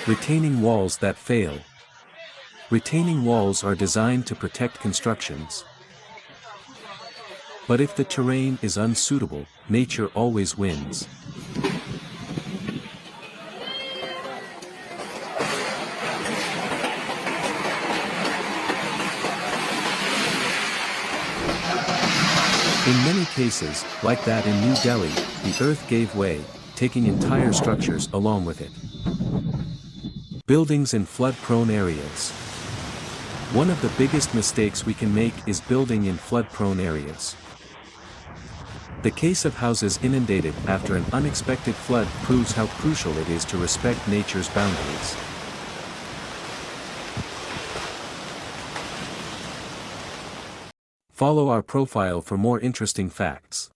Retaining walls that fail. Retaining walls are designed to protect constructions. But if the terrain is unsuitable, nature always wins. In many cases, like that in New Delhi, the earth gave way, taking entire structures along with it. Buildings in flood-prone areas. One of the biggest mistakes we can make is building in flood-prone areas. The case of houses inundated after an unexpected flood proves how crucial it is to respect nature's boundaries. Follow our profile for more interesting facts.